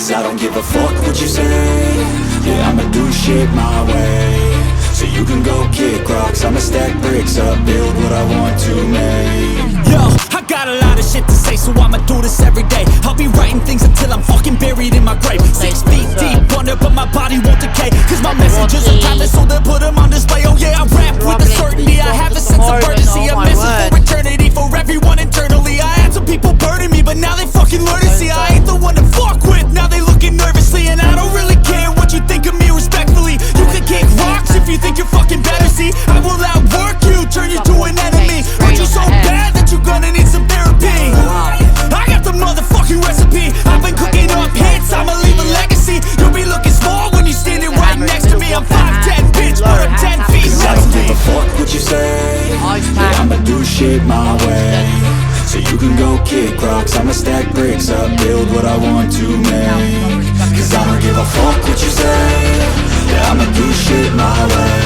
Cause I don't give a fuck what you say. Yeah, I'ma do shit my way. So you can go kick rocks, I'ma stack bricks up, build what I want to make. Yo, I got a lot of shit to say, so I'ma do this every day. I'll be writing things until I'm fucking buried in my grave. 6 feet deep under, but my body won't decay. Cause my messages are timeless, so they'll put them on display. Oh yeah, I rap with a certainty, I have a sense of urgency. A message for eternity, for everyone internally. I had some people burning me, but now they fucking learn to see I ain't the one to fuck with, now they looking nervously. And I don't really care what you think of me, respectfully. You can kick rocks if you think you're fucking better, see. I will outwork you, turn you to an enemy. Hurt you so bad that you're gonna need some therapy. I got the motherfucking recipe, I've been cooking up hits, I'ma leave a legacy. You'll be looking small when you're standing right next to me. I'm 5'10", bitch, but I'm 10 feet. Cause I don't give a fuck what you say. Yeah, I'ma do shit my way. So you can go kick rocks, I'ma stack bricks up, build what I want to make. Cause I don't give a fuck what you say. Yeah, I'ma do shit my way.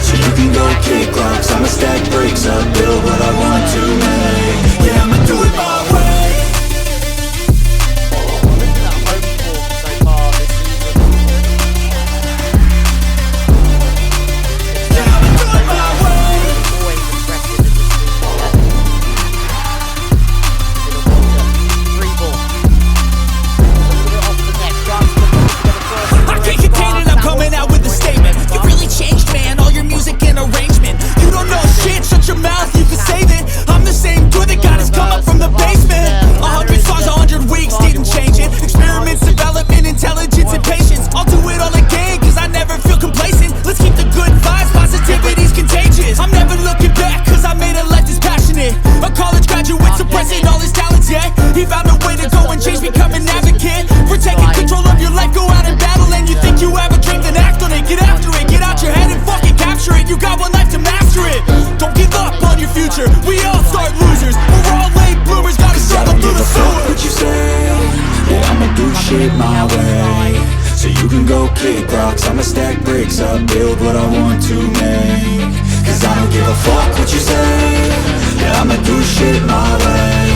So you can go kick rocks, I'ma stack bricks up, build what I want to make. Yeah, I'ma do it my way. My way. So you can go kick rocks, I'ma stack bricks up, build what I want to make. Cause I don't give a fuck what you say. Yeah, I'ma do shit my way.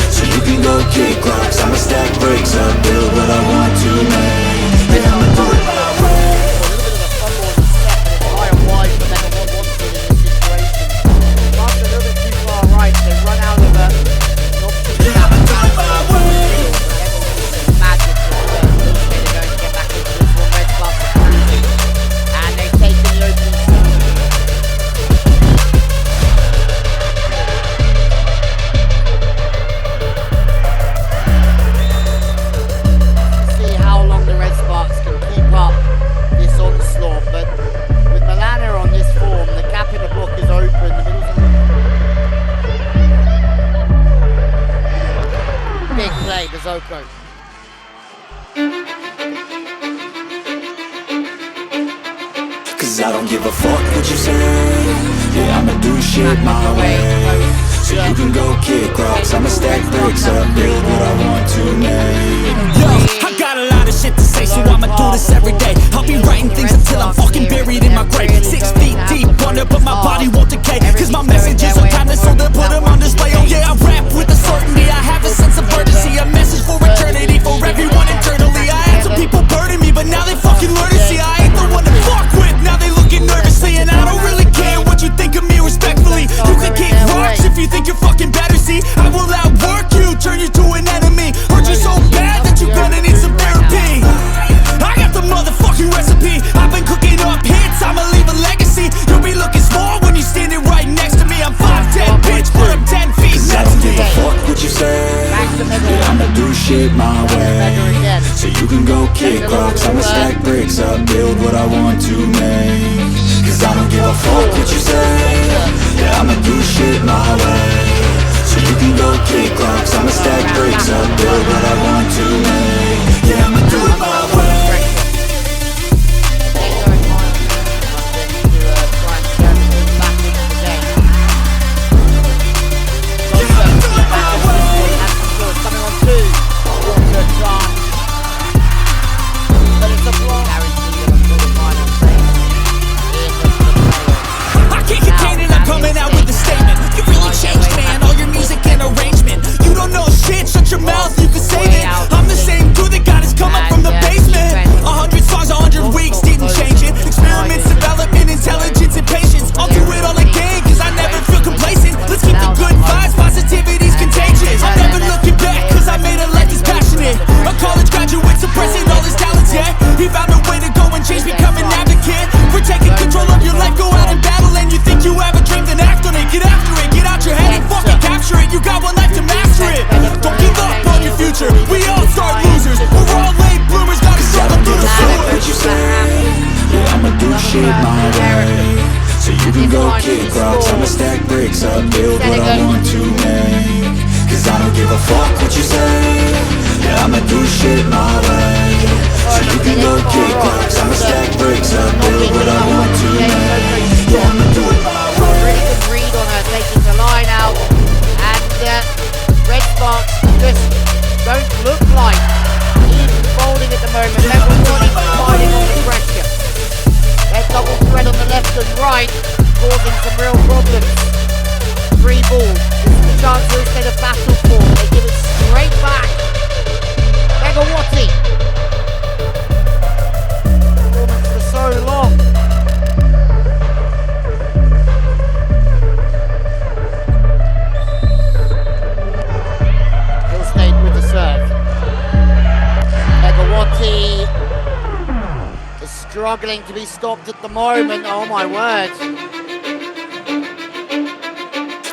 So you can go kick rocks, I'ma stack bricks up, build what I want to make. Yeah, I'ma do it my way. Open. Cause I don't give a fuck what you say. Yeah, I'ma do shit my way. So you can go kick rocks, I'ma stack bricks up, build what I want to make. Yo, I got a lot of shit to say, so I'ma do this every day. I'll be writing things until I'm fucking buried in my grave. 6 feet deep under, but my body won't decay. Cause my messages are timeless, so they'll put them on display. Oh yeah, I rap with a certainty, I have a sense of urgency. A message for eternity, for everyone internally. I had some people burning me, but now they fucking learn to see I ain't the one to fuck with, now they looking nervously. And I don't really care what you think of me, respectfully. You can kick rocks if you think you're fucking better, see. I will outwork you, turn you to an enemy. Hurt you so bad that you're gonna need some therapy. I got the motherfucking recipe, I've been cooking up hits, I'ma leave a legacy. You'll be looking small when you're standing right next to me. I'm 5'10", bitch, but I'm 10 feet. Cause I don't give a fuck what you say. Yeah, I'ma do shit my way. So you can go kick rocks, I'ma stack bricks up, build what I want to make. Cause I don't give a fuck what you say. Yeah, I'ma do shit my way. So you can go kick rocks, I'ma stack bricks up, build what I want to make. Yeah, I'ma do it my way. I can't contain it, I'm coming out with a statement. You really changed, man. got one life to master it. Don't give up on your future, we all start losers. We're all late bloomers, gotta struggle through the sewer. What you say? Yeah, I'ma do shit my way. So you can go kick rocks, I'ma stack bricks up, build what I want to make. Cause I don't give a fuck what you say. Yeah, I'ma do shit my way. So you can go kick rocks, I'ma stack bricks up, build what I want to make. Yeah, I'ma do it my way. Really good read on her, taking the line out. And Red Sparks just don't look like even folding at the moment. Everybody fighting on the pressure. Their double threat on the left and right, causing some real problems. 3 balls. This is the chance to instead of battle for. They give it straight back. Megawati. Performance for so long. Hill stayed with the serve. Megawati is struggling to be stopped at the moment. Oh my word.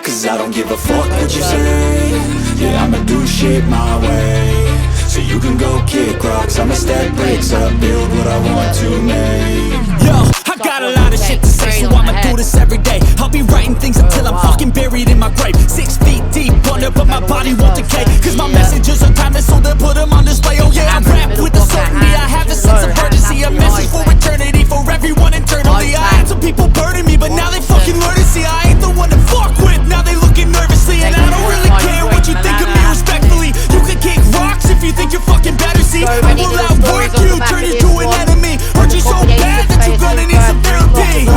Cause I don't give a fuck what you say. Yeah, I'ma do shit my way. So you can go kick rocks, I'ma stack bricks up, build what I want to make. Yo, I got a lot of shit to say, so I'ma do this every day. I'll be writing things until I'm fucking buried in my grave. 6 feet deep under, but my body won't decay. Cause my messages are timeless, so they'll put them on display. Oh yeah, I rap with the certainty, I have a sense of urgency. A message for eternity, for everyone internally. I had some people burning me, but now they fucking learn to see I ain't the one to fuck with. Now they looking nervously, and I don't really care what you think of me respectfully. You can kick rocks if you think you're fucking better, see. I will outwork you, turn you to an enemy. Hurt you so bad that you're gonna need some therapy.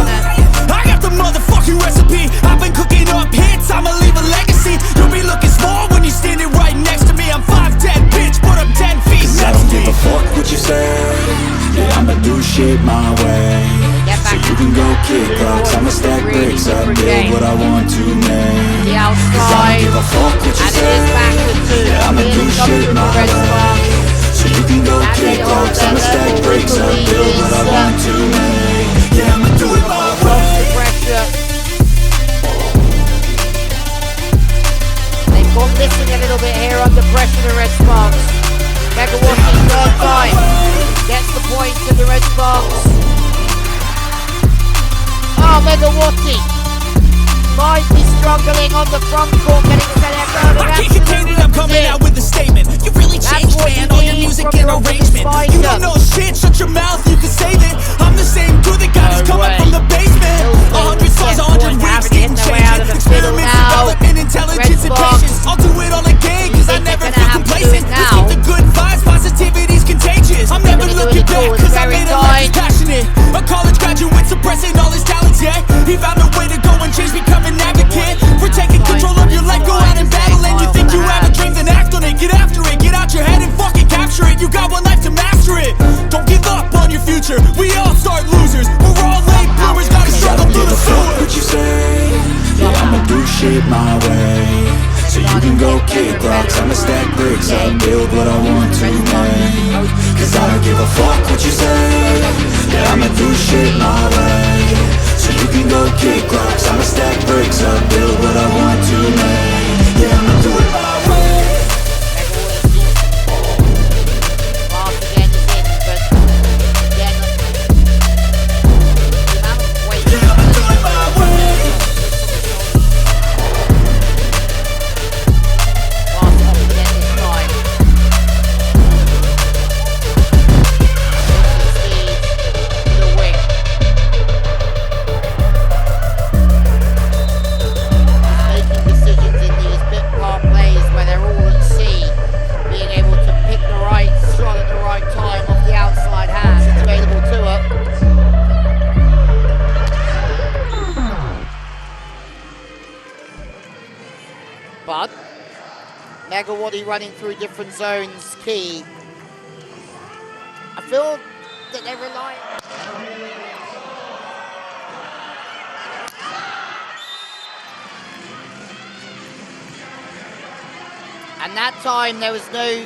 I got the motherfucking recipe. I've been cooking up hits, I'ma leave a legacy. You'll be looking small when you're standing right next to me. I'm 5'10", bitch, but I'm 10 feet Cause I next don't to give me. a fuck what you say. Yeah, I'ma do shit my way. So you can go kick rocks, I'ma stack bricks up, build what I want to make. The Cause I outside. don't give a fuck what you And it say. is back to 2. Yeah, I'ma do shit my Red way. Sparks. So you can go kick rocks, I'ma stack bricks up, build what I want to make. Yeah, I'ma do it my way. The pressure. They've gone missing a little bit here under pressure, the Red Sparks. Megawati, third time. Gets the point to the Red Sparks. Oh, Megawati might be struggling on the front court, getting set up. I can't contain it, I'm coming out with a statement. You really changed, man, all your music and arrangement. You don't know shit, shut your mouth, you can save it. I'm the same dude that got us coming from the basement. 100 songs, 100 weeks, didn't change it. Experiments, development, intelligence, and patience. I'll do it all again, cause I never feel complacent. Let's keep the good vibes, positivity's contagious. I'm never looking back, cause I made a life passionate. A college graduate suppressing all his talents, yeah. He found a way to go and change, become an advocate. For taking control of your life, go out and battle. And you think you have a dream, then act on it. Get after it, get out your head and fucking capture it. You got one life to master it. Don't give up on your future, we all start losers. We're all late bloomers, gotta Cause I struggle don't through give the a fuck sewer. what you say. Yeah, I'ma do shit my way. So you can go kick rocks, I'ma stack bricks up, build what I want to make. Cause I don't give a fuck what you say. Yeah, I'ma do shit my way. So you can go kick rocks, I'ma stack bricks up, build what I want to make. Yeah, I'ma do it my way. Pass again is in, but again, the amount of weight. Yeah, I'ma do it my way. Pass off again this time. Speed to the wing. Making decisions in these bit part plays where they're all at sea, being able to pick the right shot at the right time off the outside hands. It's available to her. But Megawati running through different zones, key. I feel that they rely. And that time there was no